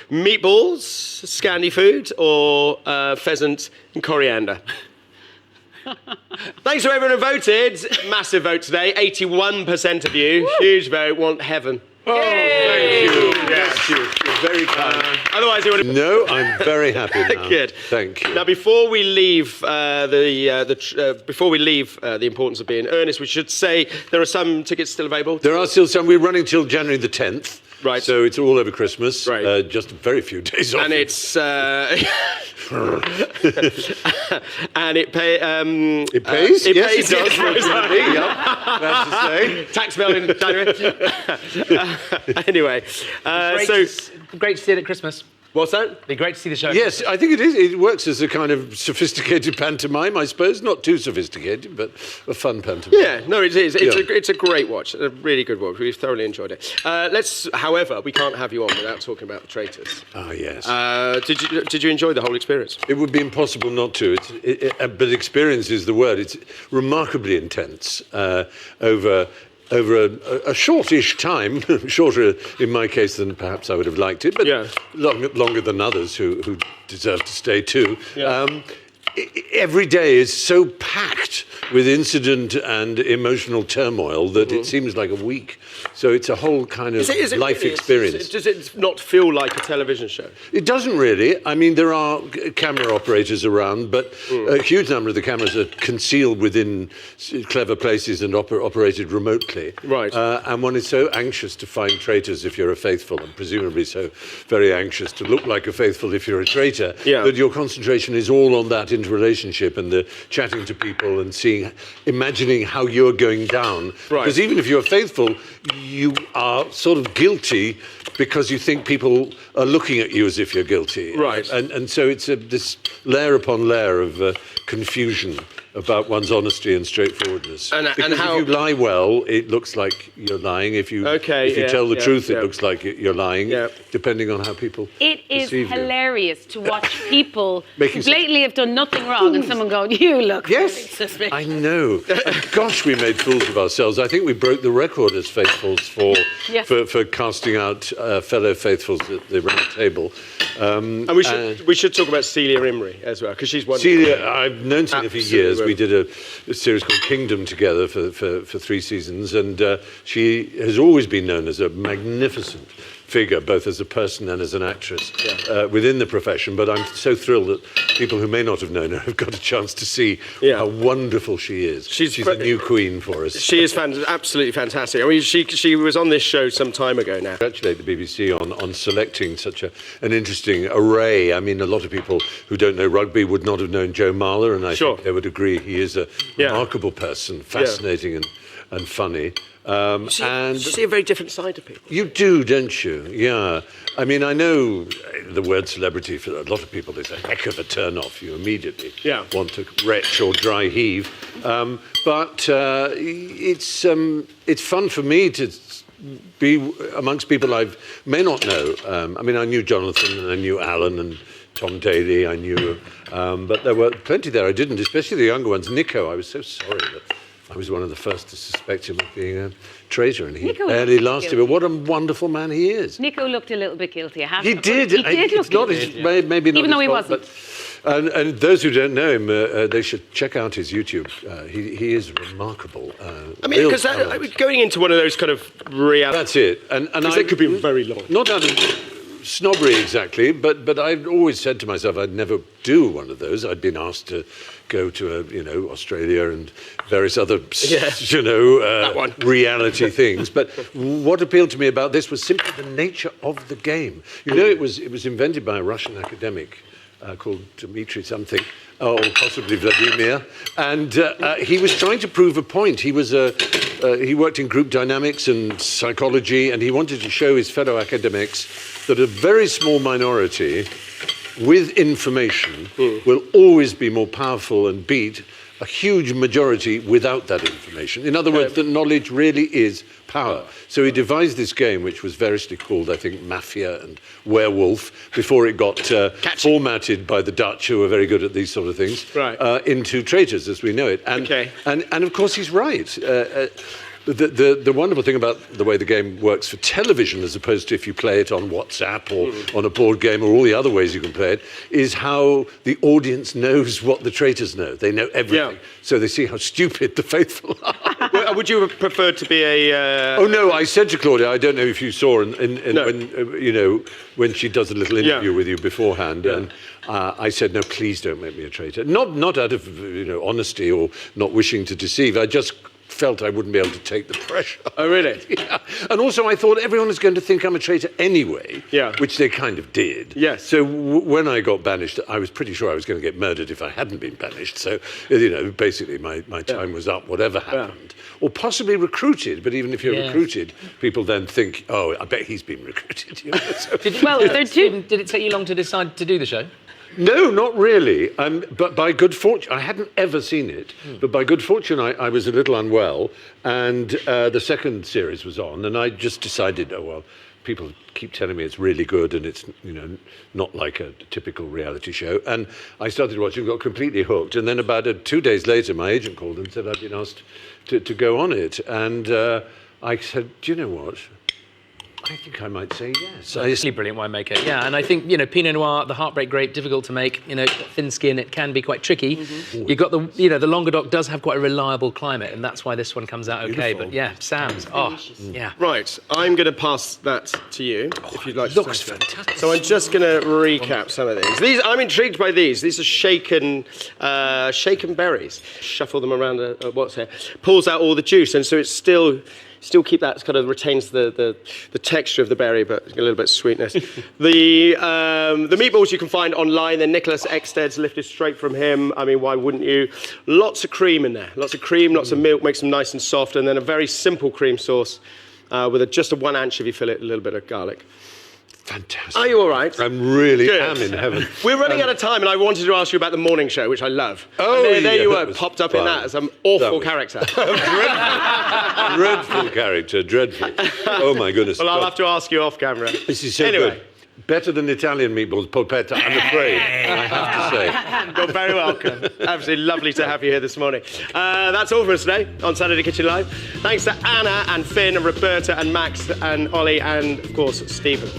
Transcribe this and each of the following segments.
Meatballs, Scandi food, or pheasant and coriander? Thanks to everyone who voted. Massive vote today. 81% of you. Huge vote. Want heaven. Oh, thank you. Yes, you're very kind. Otherwise, it would have... No, I'm very happy now. Good. Thank you. Now, before we leave the importance of being earnest, we should say there are some tickets still available. There are still some. We're running till January the 10th. Right. So it's all over Christmas. Right. Just a very few days off. And it's... and it pays? It pays? It Yes, pays. it does. Reasonably, yeah. Glad to say. Tax bill in January. Anyway, Great to see it at Christmas. what's that? It'd be great to see the show. Yes, I think it is. It works as a kind of sophisticated pantomime, I suppose. Not too sophisticated, but a fun pantomime. Yeah, no, it is. It's a great watch, a really good watch. We've thoroughly enjoyed it. However, we can't have you on without talking about the Traitors. Ah, yes. Did you enjoy the whole experience? It would be impossible not to. But experience is the word. It's remarkably intense over a shortish time, shorter in my case than perhaps I would have liked it, but longer than others who deserve to stay too. Yeah. Every day is so packed with incident and emotional turmoil that it seems like a week. So it's a whole kind of life experience. Does it not feel like a television show? It doesn't really. I mean, there are camera operators around, but a huge number of the cameras are concealed within clever places and operated remotely. Right. And one is so anxious to find traitors if you're a faithful, and presumably so very anxious to look like a faithful if you're a traitor, that your concentration is all on that interrelationship and the chatting to people and imagining how you're going down. Right. Because even if you're faithful, you are sort of guilty because you think people are looking at you as if you're guilty. Right. And so it's this layer upon layer of confusion about one's honesty and straightforwardness. And if you lie well, it looks like you're lying. If you tell the truth, it looks like you're lying, depending on how people It is hilarious to watch people who Making blatantly have done nothing wrong and someone going, you look really suspicious. I know. Gosh, we made fools of ourselves. I think we broke the record as faithfuls for casting out fellow faithfuls at the round table. And we should talk about Celia Imrie as well, because she's wonderful. Celia, I've known Celia for years. We did a series called Kingdom together for 3 seasons, and she has always been known as a magnificent figure, both as a person and as an actress within the profession. But I'm so thrilled that people who may not have known her have got a chance to see how wonderful she is. She's a new queen for us. She is absolutely fantastic. I mean, she was on this show some time ago now. Congratulate the BBC on selecting such an interesting array. I mean, a lot of people who don't know rugby would not have known Joe Marler, and I think they would agree he is a remarkable person, fascinating and funny. You see a very different side to people. You do, don't you? Yeah. I mean, I know the word celebrity for a lot of people is a heck of a turn-off. You immediately want to retch or dry heave. But it's fun for me to be amongst people I may not know. I mean, I knew Jonathan and I knew Alan and Tom Daly. I knew, but there were plenty there I didn't, especially the younger ones. Nico, I was so sorry that I was one of the first to suspect him of being a traitor, and he barely lasted. But what a wonderful man he is. Nico looked a little bit guilty. He did look guilty. Maybe not even though he fault, wasn't. And those who don't know him, they should check out his YouTube. He is remarkable. I mean, because going into one of those kind of reality... That's it. And it could be very long. Not out of snobbery exactly, but I've always said to myself I'd never do one of those. I'd been asked to go to Australia and various other reality things. But what appealed to me about this was simply the nature of the game. It was invented by a Russian academic called Dmitry something, or possibly Vladimir, and he was trying to prove a point. He worked in group dynamics and psychology, and he wanted to show his fellow academics that a very small minority with information will always be more powerful and beat a huge majority without that information. In other words, that knowledge really is power. So he devised this game, which was variously called, I think, Mafia and Werewolf, before it got formatted by the Dutch, who are very good at these sort of things, into Traitors, as we know it. And of course, he's right. But the wonderful thing about the way the game works for television, as opposed to if you play it on WhatsApp or on a board game or all the other ways you can play it, is how the audience knows what the traitors know. They know everything. Yeah. So they see how stupid the faithful are. Would you have preferred to be a... Oh, no, I said to Claudia, I don't know if you saw No. when she does a little interview with you beforehand, and I said, no, please don't make me a traitor. Not out of honesty or not wishing to deceive. I just felt I wouldn't be able to take the pressure. Oh, really? Yeah. And also I thought everyone was going to think I'm a traitor anyway, which they kind of did. Yes. So when I got banished, I was pretty sure I was going to get murdered if I hadn't been banished. So, basically my time was up, whatever happened. Or possibly recruited, but even if you're recruited, people then think, oh, I bet he's been recruited. So, Did it take you long to decide to do the show? no, not really. But by good fortune, I hadn't ever seen it, but by good fortune, I was a little unwell, and the second series was on, and I just decided, oh, well, people keep telling me it's really good, and it's, not like a typical reality show. And I started watching, got completely hooked, and then about 2 days later, my agent called and said I'd been asked to go on it. And I said, do you know what? I think I might say yes. Really brilliant winemaker, yeah. And I think, Pinot Noir, the heartbreak grape, difficult to make, thin skin, it can be quite tricky. You've got the Languedoc does have quite a reliable climate, and that's why this one comes out okay. Beautiful. But yeah, Sam's, yeah. Right, I'm going to pass that to you, if you'd like to. Looks fantastic. So I'm just going to recap some of these. I'm intrigued by these. These are shaken berries. Shuffle them around, pulls out all the juice, and so it's still keep that kind of retains the texture of the berry, but a little bit of sweetness. The meatballs you can find online. They're Nicholas Eksted's, lifted straight from him. I mean, why wouldn't you? Lots of cream in there. Lots of cream, lots of milk, makes them nice and soft, and then a very simple cream sauce with just a 1 anchovy fillet, a little bit of garlic. Fantastic. Are you all right? I really Good. am in heaven. We're running out of time, and I wanted to ask you about the morning show, which I love. Oh, and there you that were, was popped up fun. in that as an awful That was- character. Dreadful character, dreadful. Oh, my goodness. Well, I'll have to ask you off camera. This is so Anyway. good. Better than Italian meatballs, polpetta, I'm afraid, I have to say. You're very welcome. Absolutely lovely to have you here this morning. That's all for us today on Saturday Kitchen Live. Thanks to Anna and Finn and Roberta and Max and Ollie and, of course, Stephen.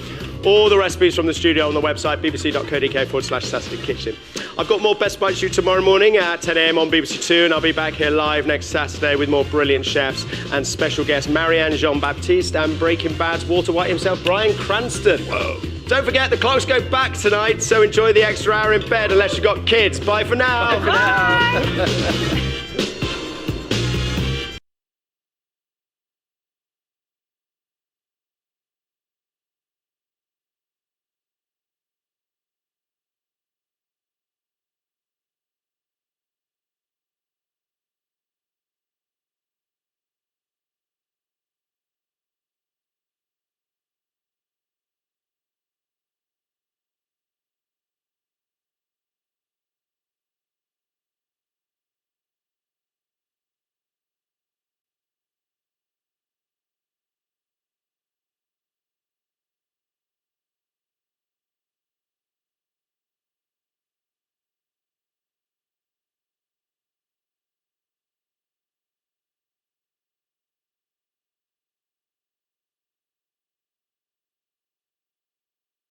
All the recipes from the studio on the website, bbc.co.uk/Saturday Kitchen. I've got more Best Bites for you tomorrow morning at 10 a.m. on BBC Two, and I'll be back here live next Saturday with more brilliant chefs and special guests Marianne Jean-Baptiste and Breaking Bad's Walter White himself, Bryan Cranston. Whoa. Don't forget, the clocks go back tonight, so enjoy the extra hour in bed unless you've got kids. Bye for now. Bye.